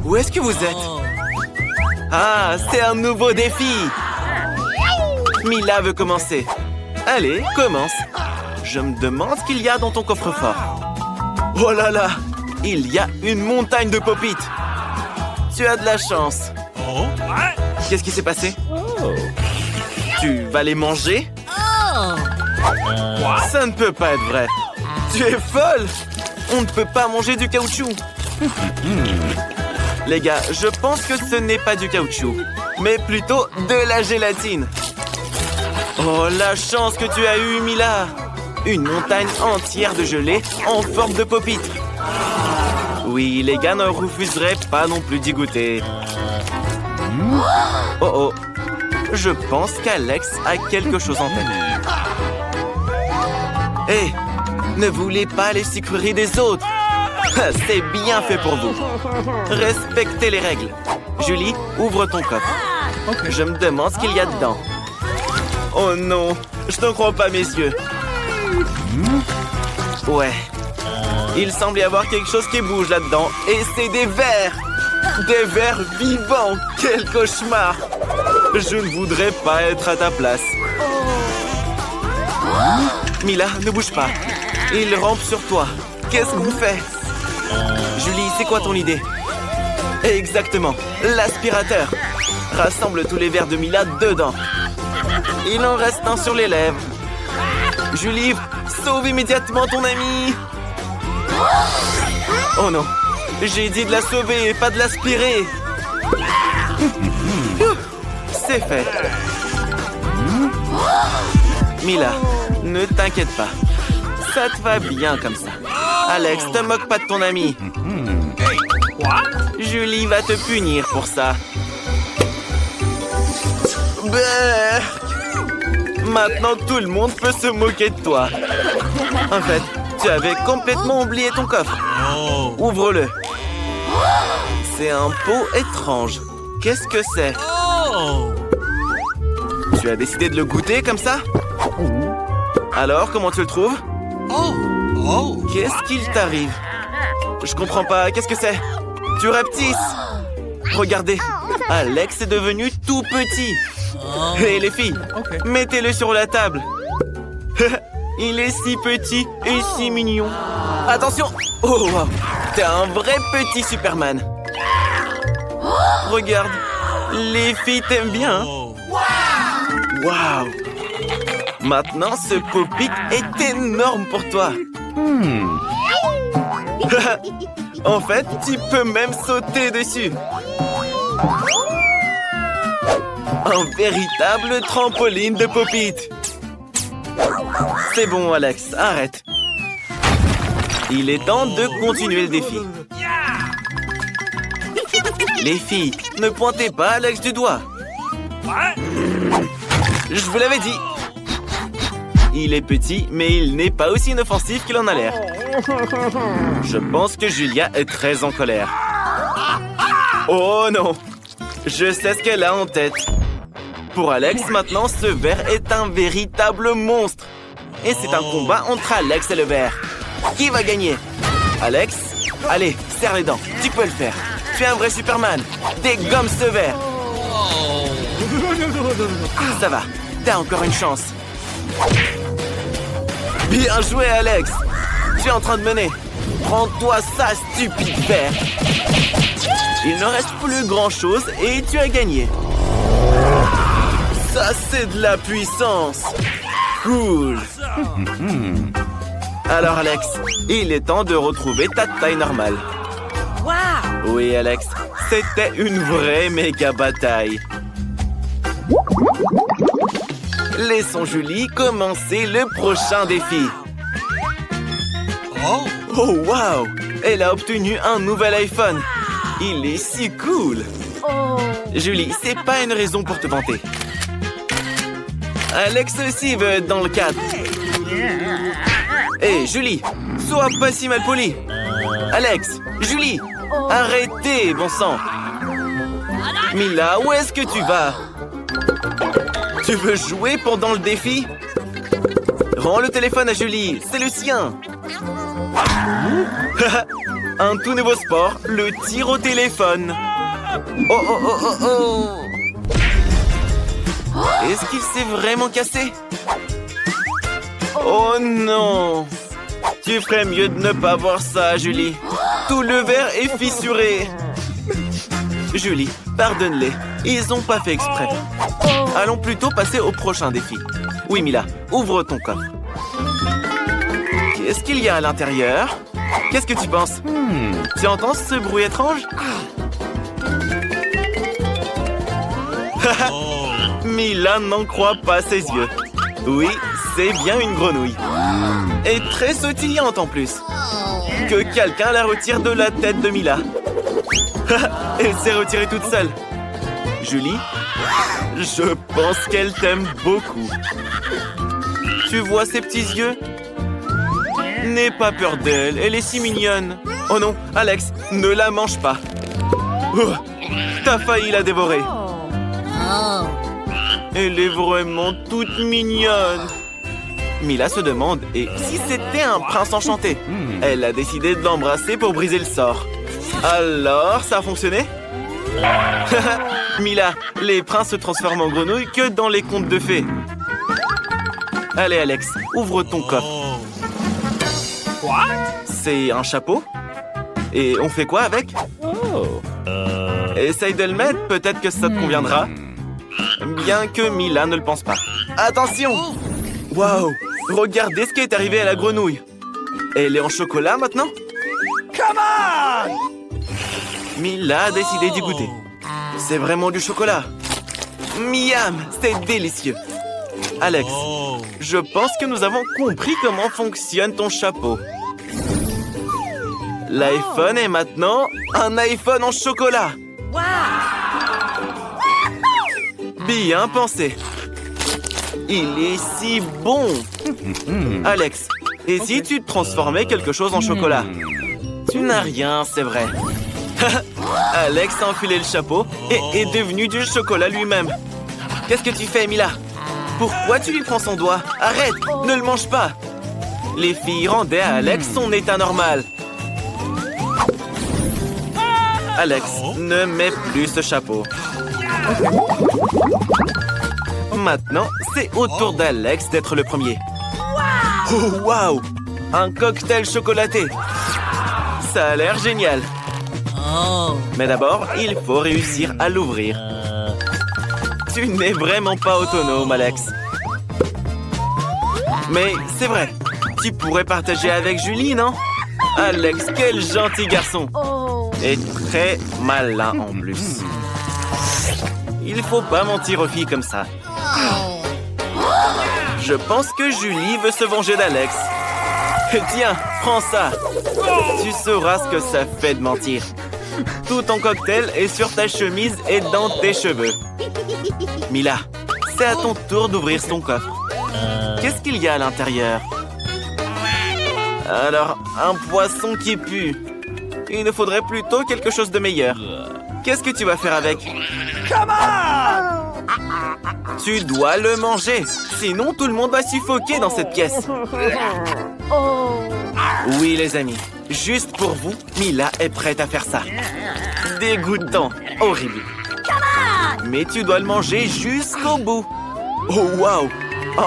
Où est-ce que vous êtes? Ah, c'est un nouveau défi! Mila veut commencer. Allez, commence. Je me demande ce qu'il y a dans ton coffre-fort. Oh là là! Il y a une montagne de pop-it! Tu as de la chance. Qu'est-ce qui s'est passé? Tu vas les manger? Ça ne peut pas être vrai. Tu es folle! On ne peut pas manger du caoutchouc. Les gars, je pense que ce n'est pas du caoutchouc, mais plutôt de la gélatine. Oh, la chance que tu as eue, Mila! Une montagne entière de gelée en forme de pop-it. Oui, les gars ne refuseraient pas non plus d'y goûter. Oh oh, je pense qu'Alex a quelque chose en tête. Hé, ne voulez pas les sucreries des autres. C'est bien fait pour vous. Respectez les règles. Julie, ouvre ton coffre. Je me demande ce qu'il y a dedans. Oh non, je ne crois pas mes yeux. Ouais. Il semble y avoir quelque chose qui bouge là-dedans. Et c'est des vers. Des vers vivants. Quel cauchemar. Je ne voudrais pas être à ta place. Mila, ne bouge pas. Il rampe sur toi. Qu'est-ce qu'on fait? Julie, c'est quoi ton idée? Exactement, l'aspirateur. Rassemble tous les verres de Mila dedans. Il en reste un sur les lèvres. Julie, sauve immédiatement ton ami. Oh non, j'ai dit de la sauver et pas de l'aspirer. C'est fait. Mila, ne t'inquiète pas. Ça te va bien comme ça. Alex, te moque pas de ton ami. Julie va te punir pour ça. Berk! Maintenant, tout le monde peut se moquer de toi. En fait, tu avais complètement oublié ton coffre. Ouvre-le. C'est un pot étrange. Qu'est-ce que c'est? Tu as décidé de le goûter comme ça? Alors, comment tu le trouves? Qu'est-ce qu'il t'arrive? Je comprends pas. Qu'est-ce que c'est? Tu rapetisses. Regardez, Alex est devenu tout petit. Hé les filles, mettez-le sur la table. Il est si petit et si mignon. Attention! Oh, wow. T'es un vrai petit Superman. Regarde, les filles t'aiment bien. Waouh! Maintenant, ce pop-it est énorme pour toi. En fait, tu peux même sauter dessus. Un véritable trampoline de pop-it. C'est bon, Alex, arrête. Il est temps de continuer le défi. Les filles, ne pointez pas Alex du doigt. Je vous l'avais dit. Il est petit, mais il n'est pas aussi inoffensif qu'il en a l'air. Je pense que Julia est très en colère. Oh non! Je sais ce qu'elle a en tête. Pour Alex, maintenant, ce ver est un véritable monstre. Et c'est un combat entre Alex et le ver. Qui va gagner? Alex? Allez, serre les dents. Tu peux le faire. Tu es un vrai Superman. Dégomme ce ver. Ça va. T'as encore une chance. Bien joué, Alex. Tu es en train de mener. Prends-toi ça, stupide ver. Il ne reste plus grand-chose et tu as gagné. Ça, c'est de la puissance. Cool. Alors, Alex, il est temps de retrouver ta taille normale. Oui, Alex, c'était une vraie méga bataille. Laissons Julie commencer le prochain défi. Oh, wow! Elle a obtenu un nouvel iPhone. Il est si cool. Julie, c'est pas une raison pour te vanter. Alex aussi veut être dans le cadre. Hé, Julie, sois pas si mal poli. Alex, Julie, arrêtez, bon sang. Mila, où est-ce que tu vas? Tu veux jouer pendant le défi? Rends le téléphone à Julie, c'est le sien. Un tout nouveau sport, le tir au téléphone. Oh, oh, oh, oh, oh. Est-ce qu'il s'est vraiment cassé? Oh non! Tu ferais mieux de ne pas voir ça, Julie. Tout le verre est fissuré. Julie, pardonne-les. Ils n'ont pas fait exprès. Allons plutôt passer au prochain défi. Oui, Mila, ouvre ton coffre. Qu'est-ce qu'il y a à l'intérieur? Qu'est-ce que tu penses? Tu entends ce bruit étrange? Mila n'en croit pas ses yeux. Oui, c'est bien une grenouille. Et très sautillante en plus. Que quelqu'un la retire de la tête de Mila. Elle s'est retirée toute seule. Julie, je pense qu'elle t'aime beaucoup. Tu vois ses petits yeux? N'aie pas peur d'elle, elle est si mignonne. Oh non, Alex, ne la mange pas. Oh, t'as failli la dévorer. Elle est vraiment toute mignonne. Mila se demande, et si c'était un prince enchanté? Elle a décidé de l'embrasser pour briser le sort. Alors, ça a fonctionné? Mila, les princes se transforment en grenouilles que dans les contes de fées. Allez, Alex, ouvre ton coffre. C'est un chapeau? Et on fait quoi avec? Essaye de le mettre, peut-être que ça te conviendra. Bien que Mila ne le pense pas. Attention! Waouh! Regardez ce qui est arrivé à la grenouille. Elle est en chocolat maintenant? Come on! Mila a décidé d'y goûter. C'est vraiment du chocolat. Miam! C'est délicieux. Alex, je pense que nous avons compris comment fonctionne ton chapeau. L'iPhone est maintenant un iPhone en chocolat. Bien pensé. Il est si bon. Alex, et si tu transformais quelque chose en chocolat? Tu n'as rien, c'est vrai. Alex a enfilé le chapeau et est devenu du chocolat lui-même. Qu'est-ce que tu fais, Mila? Pourquoi tu lui prends son doigt? Arrête, ne le mange pas. Les filles rendaient à Alex son état normal. Alex, ne mets plus ce chapeau. Maintenant, c'est au tour d'Alex d'être le premier. Oh, waouh! Un cocktail chocolaté. Ça a l'air génial. Mais d'abord, il faut réussir à l'ouvrir. Tu n'es vraiment pas autonome, Alex. Mais c'est vrai, tu pourrais partager avec Julie, non? Alex, quel gentil garçon. Et très malin en plus. Il faut pas mentir aux filles comme ça. Je pense que Julie veut se venger d'Alex. Tiens, prends ça. Tu sauras ce que ça fait de mentir. Tout ton cocktail est sur ta chemise et dans tes cheveux. Mila, c'est à ton tour d'ouvrir ton coffre. Qu'est-ce qu'il y a à l'intérieur? Alors, un poisson qui pue. Il nous faudrait plutôt quelque chose de meilleur. Qu'est-ce que tu vas faire avec? Come on! Tu dois le manger. Sinon, tout le monde va suffoquer dans cette pièce. Oui, les amis. Juste pour vous, Mila est prête à faire ça. Dégoûtant. Horrible. Mais tu dois le manger jusqu'au bout. Oh, waouh!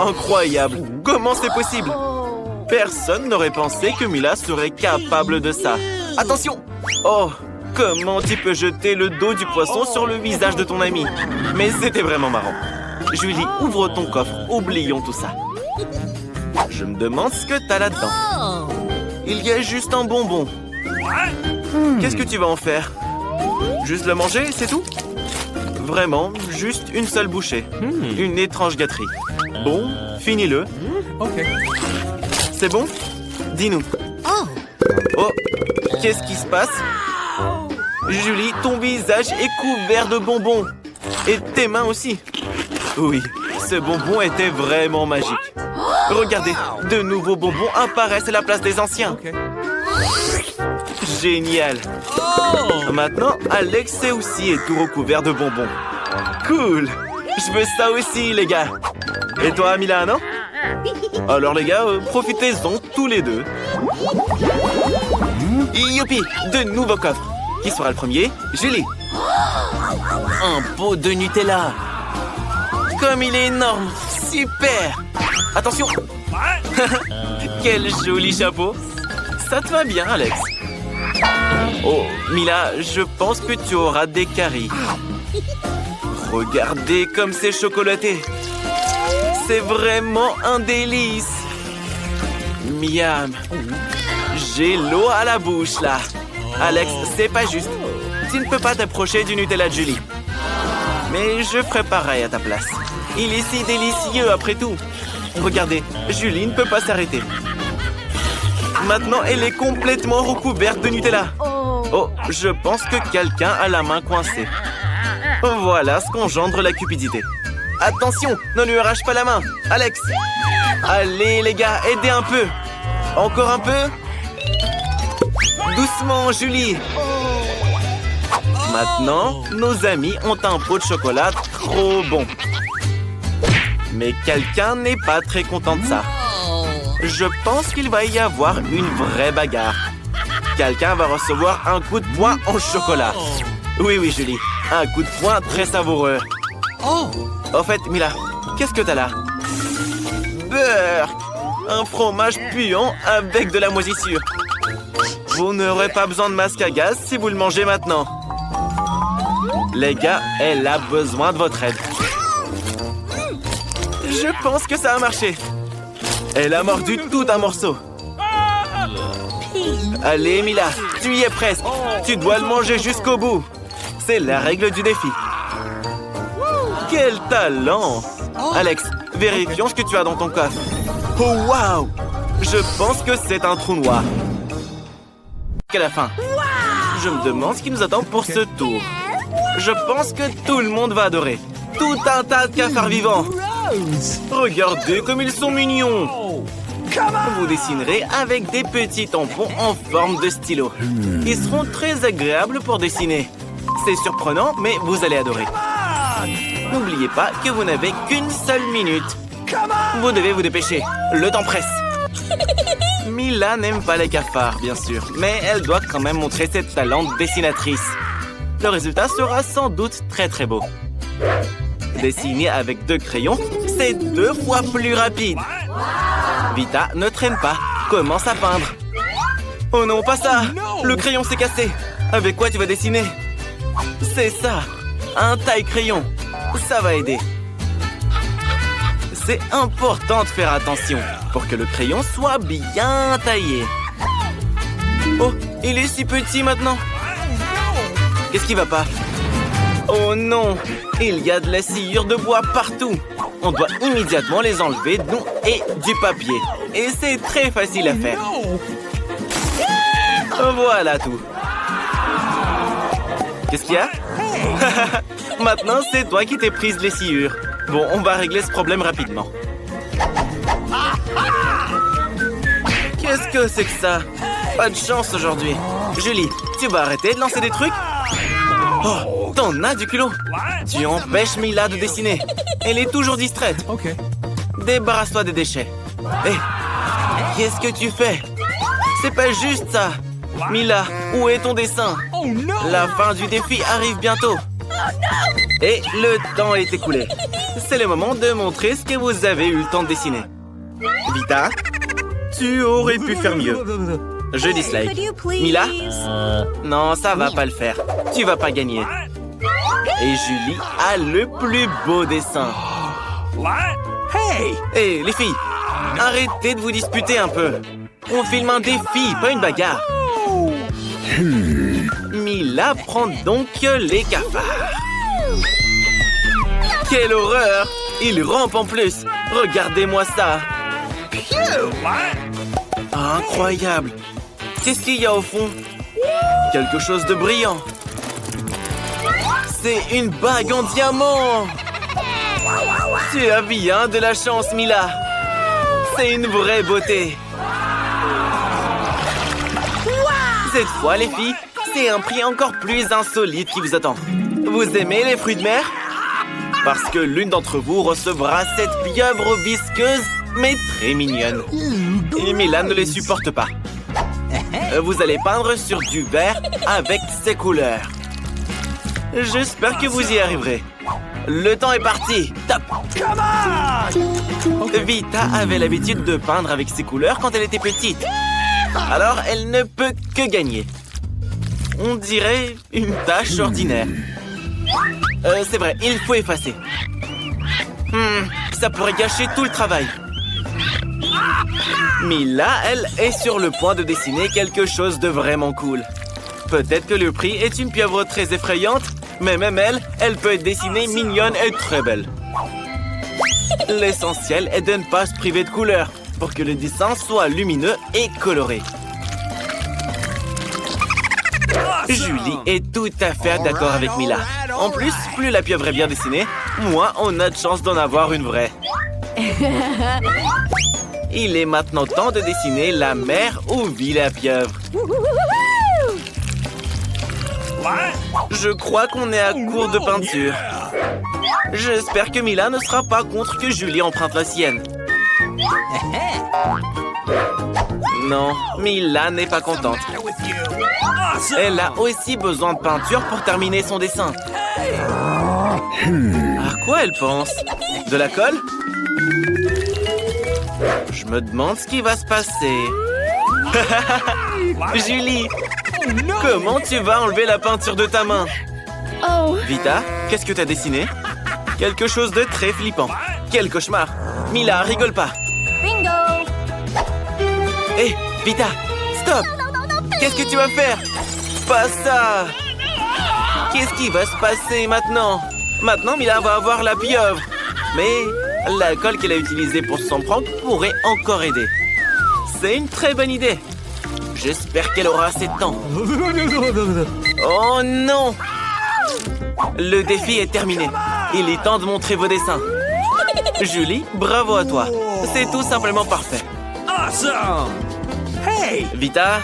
Incroyable. Comment c'est possible? Personne n'aurait pensé que Mila serait capable de ça. Attention! Oh, comment tu peux jeter le dos du poisson sur le visage de ton ami? Mais c'était vraiment marrant. Julie, ouvre ton coffre. Oublions tout ça. Je me demande ce que t'as là-dedans. Il y a juste un bonbon. Qu'est-ce que tu vas en faire? Juste le manger, c'est tout? Vraiment, juste une seule bouchée. Une étrange gâterie. Bon, finis-le. C'est bon? Dis-nous. Oh, qu'est-ce qui se passe? Julie, ton visage est couvert de bonbons. Et tes mains aussi. Oui, ce bonbon était vraiment magique. Regardez, de nouveaux bonbons apparaissent à la place des anciens. Génial. Maintenant, Alex aussi est tout recouvert de bonbons. Cool. Je veux ça aussi, les gars. Et toi, Mila, non? Alors, les gars, profitez-en tous les deux. Youpi! De nouveaux coffres. Qui sera le premier? Julie. Un pot de Nutella. Comme il est énorme. Super! Attention! Quel joli chapeau! Ça te va bien, Alex. Oh, Mila, je pense que tu auras des caries. Regardez comme c'est chocolaté. C'est vraiment un délice. Miam. J'ai l'eau à la bouche, là. Alex, c'est pas juste. Tu ne peux pas t'approcher du Nutella de Julie. Mais je ferai pareil à ta place. Il est si délicieux après tout. Regardez, Julie ne peut pas s'arrêter. Maintenant, elle est complètement recouverte de Nutella. Oh, je pense que quelqu'un a la main coincée. Voilà ce qu'engendre la cupidité. Attention, ne lui arrache pas la main. Alex. Allez, les gars, aidez un peu. Encore un peu. Doucement, Julie. Maintenant, nos amis ont un pot de chocolat trop bon. Mais quelqu'un n'est pas très content de ça. Je pense qu'il va y avoir une vraie bagarre. Quelqu'un va recevoir un coup de poing en chocolat. Oui, oui, Julie. Un coup de poing très savoureux. Au fait, Mila, qu'est-ce que t'as là? Beurre! Un fromage puant avec de la moisissure. Vous n'aurez pas besoin de masque à gaz si vous le mangez maintenant. Les gars, elle a besoin de votre aide. Je pense que ça a marché. Elle a mordu tout un morceau. Allez, Mila, tu y es presque. Tu dois le manger jusqu'au bout. C'est la règle du défi. Quel talent! Alex, vérifions ce que tu as dans ton coffre. Oh, waouh! Je pense que c'est un trou noir. Qu'à la fin. Je me demande ce qui nous attend pour ce tour. Je pense que tout le monde va adorer. Tout un tas de cafards vivants. Regardez comme ils sont mignons. Vous dessinerez avec des petits tampons en forme de stylo. Ils seront très agréables pour dessiner. C'est surprenant, mais vous allez adorer. N'oubliez pas que vous n'avez qu'une seule minute. Vous devez vous dépêcher. Le temps presse. Mila n'aime pas les cafards, bien sûr, mais elle doit quand même montrer ses talents de dessinatrice. Le résultat sera sans doute très très beau. Dessiner avec 2 crayons, c'est 2 fois plus rapide. Vita, ne traîne pas. Commence à peindre. Oh non, pas ça! Le crayon s'est cassé. Avec quoi tu vas dessiner? C'est ça, un taille-crayon. Ça va aider. C'est important de faire attention pour que le crayon soit bien taillé. Oh, il est si petit maintenant. Qu'est-ce qui va pas? Oh non, il y a de la sciure de bois partout. On doit immédiatement les enlever, nous et du papier. Et c'est très facile à faire. Voilà tout. Qu'est-ce qu'il y a? Maintenant, c'est toi qui t'es prise les sciures. Bon, on va régler ce problème rapidement. Qu'est-ce que c'est que ça? Pas de chance aujourd'hui. Julie, tu vas arrêter de lancer des trucs? Oh, t'en as du culot. Tu empêches Mila de dessiner. Elle est toujours distraite. Débarrasse-toi des déchets. Hé, qu'est-ce que tu fais? C'est pas juste ça. Mila, où est ton dessin? La fin du défi arrive bientôt. Et le temps est écoulé. C'est le moment de montrer ce que vous avez eu le temps de dessiner. Vita, tu aurais pu faire mieux. Je dislike. Mila? Non, ça va pas le faire. Tu vas pas gagner. Et Julie a le plus beau dessin. Hey, les filles, arrêtez de vous disputer un peu. On filme un défi, pas une bagarre. Mila prend donc les cafards. Quelle horreur! Il rampe en plus. Regardez-moi ça. Incroyable. Qu'est-ce qu'il y a au fond? Quelque chose de brillant. C'est une bague en diamant. Tu as bien de la chance, Mila. C'est une vraie beauté. Cette fois, les filles, c'est un prix encore plus insolite qui vous attend. Vous aimez les fruits de mer? Parce que l'une d'entre vous recevra cette pieuvre visqueuse, mais très mignonne. Et Mila ne les supporte pas. Vous allez peindre sur du vert avec ces couleurs. J'espère que vous y arriverez. Le temps est parti. Top. Vita avait l'habitude de peindre avec ces couleurs quand elle était petite. Alors, elle ne peut que gagner. On dirait une tâche ordinaire. C'est vrai, il faut effacer. Ça pourrait gâcher tout le travail. Mila, elle, est sur le point de dessiner quelque chose de vraiment cool. Peut-être que le prix est une pieuvre très effrayante, mais même elle peut être dessinée mignonne et très belle. L'essentiel est de ne pas se priver de couleurs pour que le dessin soit lumineux et coloré. Julie est tout à fait d'accord avec Mila. En plus, plus la pieuvre est bien dessinée, moins on a de chance d'en avoir une vraie. Il est maintenant temps de dessiner la mer où vit la pieuvre. Je crois qu'on est à court de peinture. J'espère que Mila ne sera pas contre que Julie emprunte la sienne. Non, Mila n'est pas contente. Elle a aussi besoin de peinture pour terminer son dessin. À quoi elle pense? De la colle? Je me demande ce qui va se passer. Julie, comment tu vas enlever la peinture de ta main? Vita, qu'est-ce que tu as dessiné? Quelque chose de très flippant. Quel cauchemar. Mila, rigole pas. Bingo! Hé, Vita, stop! Qu'est-ce que tu vas faire? Pas ça! Qu'est-ce qui va se passer maintenant? Maintenant, Mila va avoir la pieuvre. Mais la colle qu'elle a utilisée pour son prank pourrait encore aider. C'est une très bonne idée. J'espère qu'elle aura assez de temps. Oh non! Le défi est terminé. Il est temps de montrer vos dessins. Julie, bravo à toi. C'est tout simplement parfait. Awesome! Hey! Vita,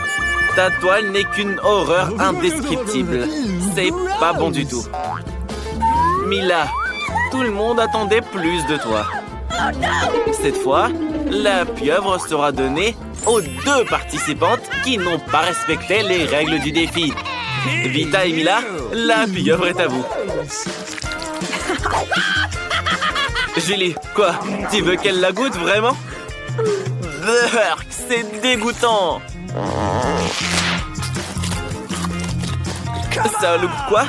ta toile n'est qu'une horreur indescriptible. C'est pas bon du tout. Mila, tout le monde attendait plus de toi. Cette fois, la pieuvre sera donnée aux 2 participantes qui n'ont pas respecté les règles du défi. Vita et Mila, la pieuvre est à vous. Julie, quoi? Tu veux qu'elle la goûte vraiment? C'est dégoûtant. Ça loupe quoi?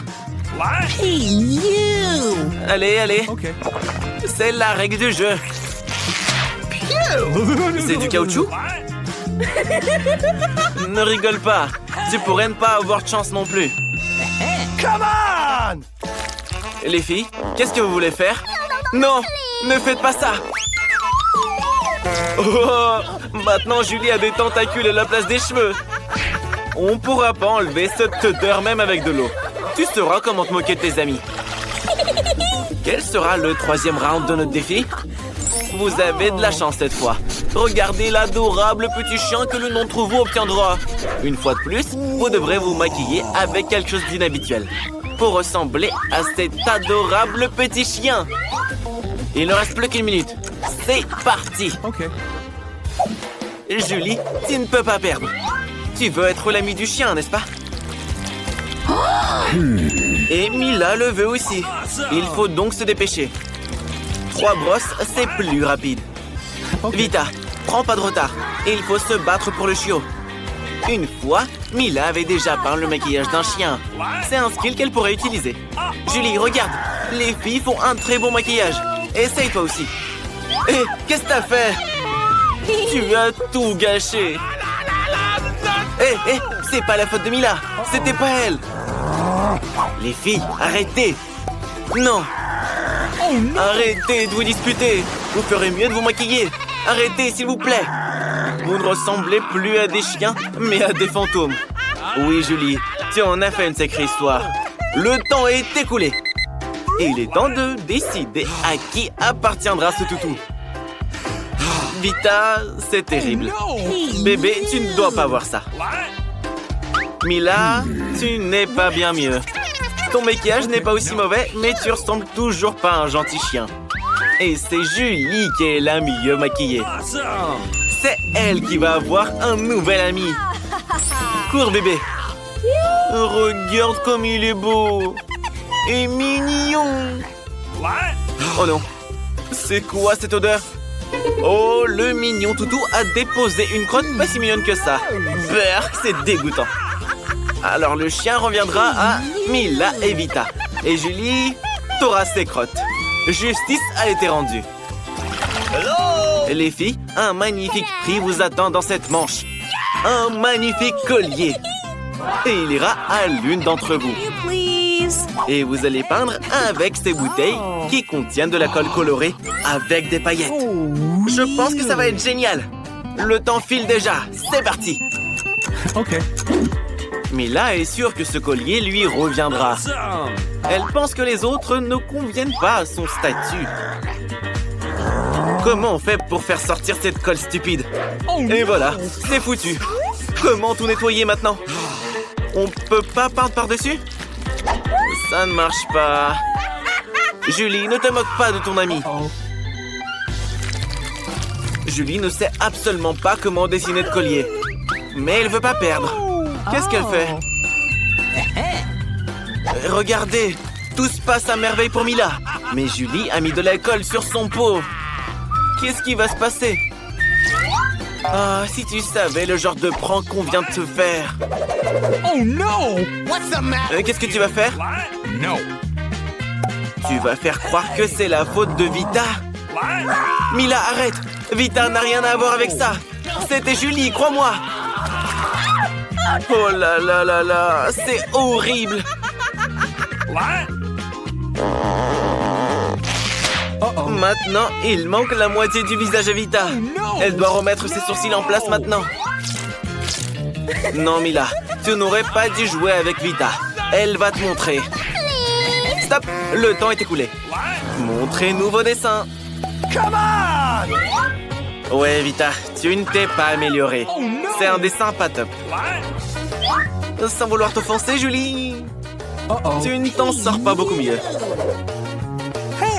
Allez, allez. Okay. C'est la règle du jeu. C'est du caoutchouc? Ne rigole pas. Tu pourrais ne pas avoir de chance non plus. Come on! Les filles, qu'est-ce que vous voulez faire? Non, ne faites pas ça. Oh, maintenant Julie a des tentacules à la place des cheveux. On pourra pas enlever cette odeur même avec de l'eau. Tu sauras comment te moquer de tes amis. Quel sera le 3e round de notre défi? Vous avez de la chance cette fois. Regardez l'adorable petit chien que l'un d'entre vous obtiendra. Une fois de plus, vous devrez vous maquiller avec quelque chose d'inhabituel pour ressembler à cet adorable petit chien. Il ne reste plus qu'une minute. C'est parti. Okay. Julie, tu ne peux pas perdre. Tu veux être l'ami du chien, n'est-ce pas? Et Mila le veut aussi. Il faut donc se dépêcher. 3 brosses, c'est plus rapide. Vita, prends pas de retard. Il faut se battre pour le chiot. Une fois, Mila avait déjà peint le maquillage d'un chien. C'est un skill qu'elle pourrait utiliser. Julie, regarde. Les filles font un très bon maquillage. Essaye toi aussi. Hé, qu'est-ce que t'as fait? Tu as tout gâché. Hé, c'est pas la faute de Mila. C'était pas elle. Les filles, arrêtez. Non. Arrêtez de vous disputer. Vous ferez mieux de vous maquiller. Arrêtez, s'il vous plaît. Vous ne ressemblez plus à des chiens, mais à des fantômes. Oui, Julie, tu en as fait une sacrée histoire. Le temps est écoulé. Et il est temps de décider à qui appartiendra ce toutou. Vita, c'est terrible. Bébé, tu ne dois pas voir ça. Mila, tu n'es pas bien mieux. Ton maquillage n'est pas aussi mauvais, mais tu ressembles toujours pas à un gentil chien. Et c'est Julie qui est la mieux maquillée. Awesome! C'est elle qui va avoir un nouvel ami. Cours, bébé. Regarde comme il est beau. Et mignon. Oh non. C'est quoi cette odeur? Oh, le mignon toutou a déposé une crotte pas si mignonne que ça. Berk, c'est dégoûtant. Alors le chien reviendra à Mila et Vita. Et Julie, t'auras ses crottes. Justice a été rendue. Les filles, un magnifique prix vous attend dans cette manche. Un magnifique collier. Et il ira à l'une d'entre vous. Et vous allez peindre avec ces bouteilles qui contiennent de la colle colorée avec des paillettes. Je pense que ça va être génial. Le temps file déjà. C'est parti. Ok. Mila est sûre que ce collier lui reviendra. Elle pense que les autres ne conviennent pas à son statut. Comment on fait pour faire sortir cette colle stupide? Et voilà, c'est foutu. Comment tout nettoyer maintenant? On peut pas peindre par-dessus? Ça ne marche pas. Julie, ne te moque pas de ton ami. Julie ne sait absolument pas comment dessiner de collier. Mais elle veut pas perdre. Qu'est-ce qu'elle fait? Regardez, tout se passe à merveille pour Mila. Mais Julie a mis de la colle sur son pot. Qu'est-ce qui va se passer? Ah, si tu savais le genre de prank qu'on vient de te faire. Oh no! What's the matter? Qu'est-ce que tu vas faire? No. Tu vas faire croire que c'est la faute de Vita. Mila, arrête! Vita n'a rien à voir avec ça. C'était Julie, crois-moi. Oh là là là là, c'est horrible. Maintenant, il manque la moitié du visage à Vita. Elle doit remettre ses sourcils en place maintenant. Non, Mila, tu n'aurais pas dû jouer avec Vita. Elle va te montrer. Stop, le temps est écoulé. Montrez-nous vos dessins. Come on! Ouais, Vita, tu ne t'es pas améliorée. C'est un dessin pas top. Sans vouloir t'offenser, Julie. Tu ne t'en sors pas beaucoup mieux.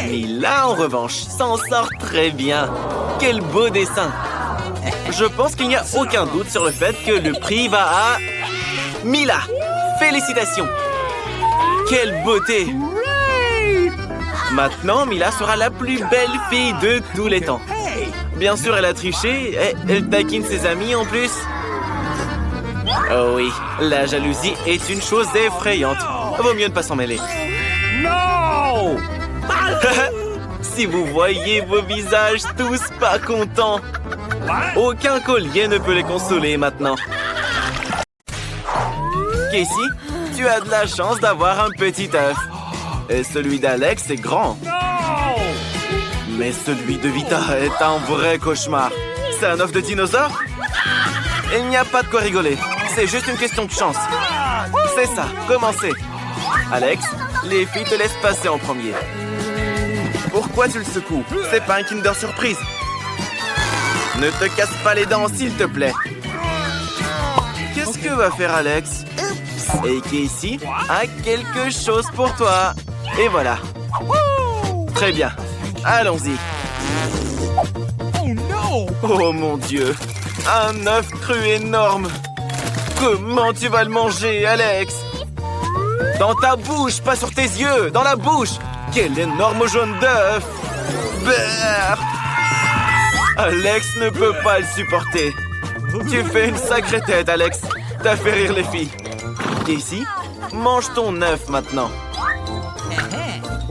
Mila, en revanche, s'en sort très bien. Quel beau dessin. Je pense qu'il n'y a aucun doute sur le fait que le prix va à... Mila, félicitations. Quelle beauté. Maintenant, Mila sera la plus belle fille de tous les temps. Bien sûr, elle a triché. Et elle taquine ses amis en plus. Oh oui, la jalousie est une chose effrayante. Vaut mieux ne pas s'en mêler. No! Si vous voyez vos visages tous pas contents, aucun collier ne peut les consoler maintenant. Casey, tu as de la chance d'avoir un petit œuf. Et celui d'Alex est grand. Mais celui de Vita est un vrai cauchemar. C'est un œuf de dinosaure? Il n'y a pas de quoi rigoler. C'est juste une question de chance. C'est ça, commencez. Alex, les filles te laissent passer en premier. Pourquoi tu le secoues? C'est pas un Kinder Surprise. Ne te casse pas les dents, s'il te plaît. Qu'est-ce que va faire Alex? Et Casey a quelque chose pour toi. Et voilà. Très bien. Allons-y. Oh mon Dieu. Un œuf cru énorme. Comment tu vas le manger, Alex? Dans ta bouche, pas sur tes yeux. Dans la bouche. Quel énorme jaune d'œuf. Brrr. Alex ne peut pas le supporter. Tu fais une sacrée tête, Alex. T'as fait rire les filles. Casey, mange ton œuf maintenant.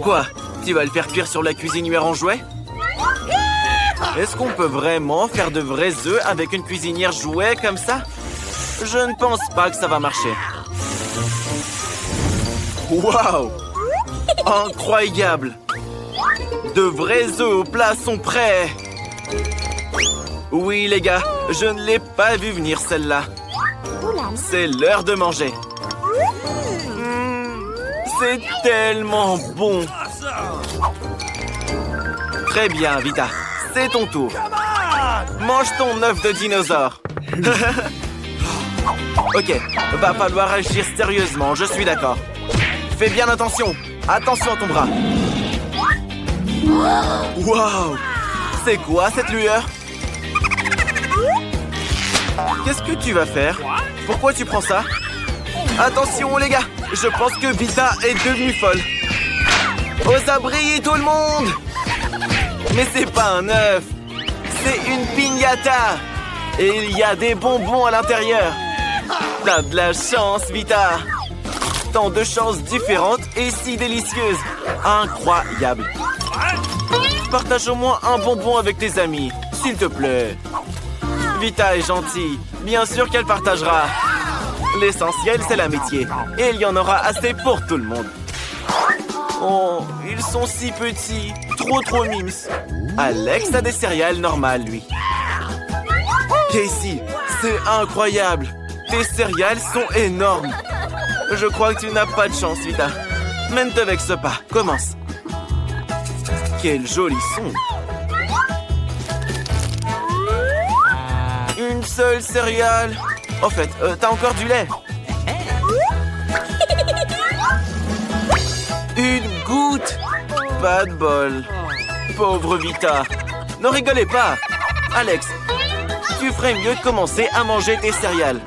Quoi? Tu vas le faire cuire sur la cuisinière en jouet? Est-ce qu'on peut vraiment faire de vrais œufs avec une cuisinière jouet comme ça? Je ne pense pas que ça va marcher. Waouh! Incroyable! De vrais œufs au plat sont prêts! Oui, les gars, je ne l'ai pas vu venir, celle-là. C'est l'heure de manger. C'est tellement bon! Très bien, Vita. C'est ton tour. Mange ton œuf de dinosaure. Ok, va falloir agir sérieusement, je suis d'accord. Fais bien attention. Attention à ton bras. Waouh! C'est quoi cette lueur? Qu'est-ce que tu vas faire? pourquoi tu prends ça? Attention les gars, je pense que Vita est devenue folle. Aux abris tout le monde! Mais c'est pas un œuf, c'est une piñata. Et il y a des bonbons à l'intérieur. T'as de la chance, Vita. Tant de chances différentes et si délicieuses. Incroyable. Partage au moins un bonbon avec tes amis, s'il te plaît. Vita est gentille. Bien sûr qu'elle partagera. L'essentiel, c'est l'amitié. Et il y en aura assez pour tout le monde. Oh, ils sont si petits. Trop mimes. Alex a des céréales normales, lui. Casey, c'est incroyable. Tes céréales sont énormes. Je crois que tu n'as pas de chance, Vita. Mais ne te vexe pas. Commence. Quel joli son. Une seule céréale. En fait, t'as encore du lait. Une goutte. Pas de bol. Pauvre Vita. Ne rigolez pas. Alex, tu ferais mieux de commencer à manger tes céréales.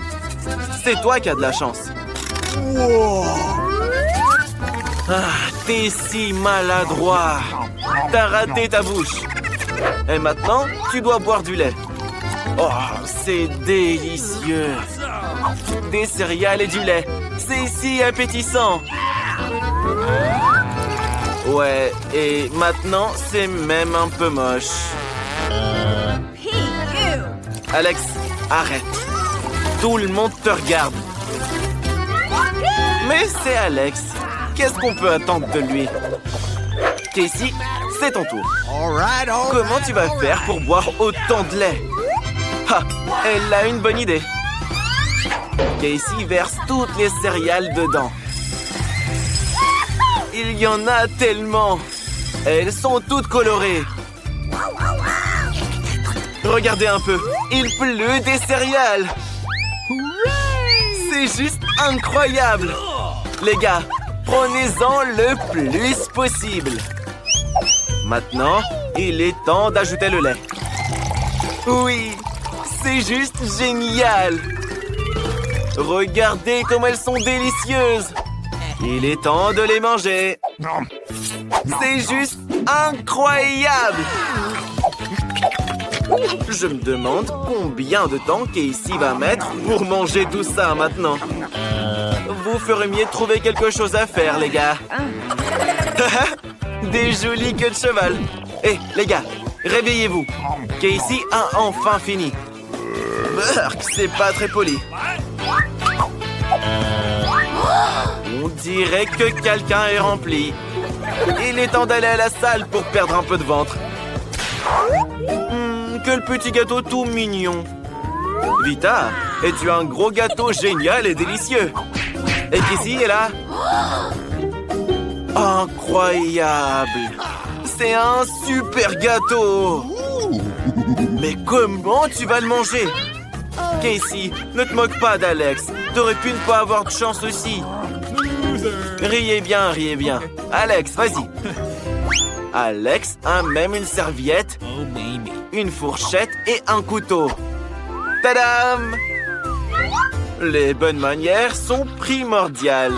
C'est toi qui as de la chance. Ah, t'es si maladroit. T'as raté ta bouche. Et maintenant, tu dois boire du lait. Oh, c'est délicieux. Des céréales et du lait. C'est si appétissant. Ouais, et maintenant, c'est même un peu moche. Alex, arrête. Tout le monde te regarde. Mais c'est Alex. Qu'est-ce qu'on peut attendre de lui? Casey, c'est ton tour. Comment tu vas faire pour boire autant de lait? Ah, elle a une bonne idée. Casey verse toutes les céréales dedans. Il y en a tellement. Elles sont toutes colorées. Regardez un peu. Il pleut des céréales. C'est juste incroyable. Les gars, prenez-en le plus possible. Maintenant, il est temps d'ajouter le lait. Oui, c'est juste génial. Regardez comme elles sont délicieuses. Il est temps de les manger. C'est juste incroyable. Je me demande combien de temps Casey va mettre pour manger tout ça maintenant. Vous ferez mieux de trouver quelque chose à faire, les gars. Des jolies queues de cheval. Hé, les gars, réveillez-vous. Casey a enfin fini. Burk, c'est pas très poli. On dirait que quelqu'un est rempli. Il est temps d'aller à la salle pour perdre un peu de ventre. Quel petit gâteau tout mignon. Vita, es-tu un gros gâteau génial et délicieux? Et Casey est là. Incroyable. C'est un super gâteau. Mais comment tu vas le manger? Casey, ne te moque pas d'Alex. T'aurais pu ne pas avoir de chance aussi. Riez bien, riez bien. Alex, vas-y. Alex a même une serviette, une fourchette et un couteau. Tadam! Les bonnes manières sont primordiales.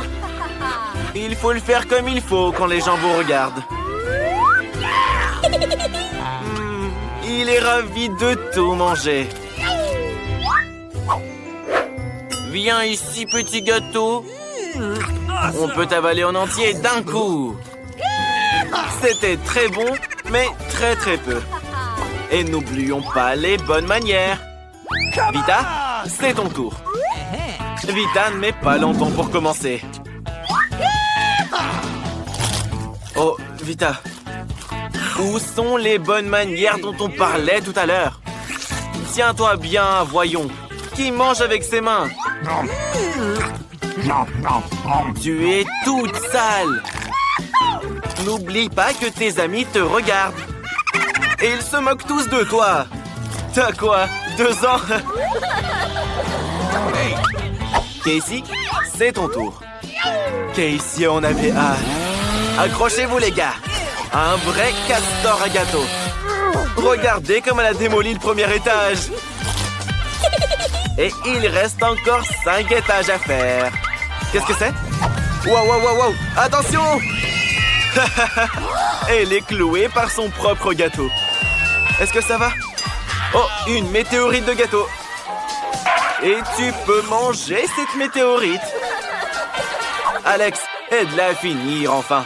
Il faut le faire comme il faut quand les gens vous regardent. Il est ravi de tout manger. Viens ici, petit gâteau. On peut t'avaler en entier d'un coup. C'était très bon, mais très peu. Et n'oublions pas les bonnes manières. Vita, c'est ton tour. Vita ne met pas longtemps pour commencer. Oh, Vita. Où sont les bonnes manières dont on parlait tout à l'heure? Tiens-toi bien, voyons. Qui mange avec ses mains? Tu es toute sale. N'oublie pas que tes amis te regardent. Et ils se moquent tous de toi. T'as quoi, 2 ans? Casey, c'est ton tour. Casey en avait hâte. Accrochez-vous les gars. Un vrai castor à gâteau. Regardez comme elle a démoli le premier étage. Et il reste encore 5 étages à faire. Qu'est-ce que c'est? Wow, wow, wow, wow! Attention! Elle est clouée par son propre gâteau. Est-ce que ça va? Oh, une météorite de gâteau. Et tu peux manger cette météorite. Alex, aide-la à finir enfin.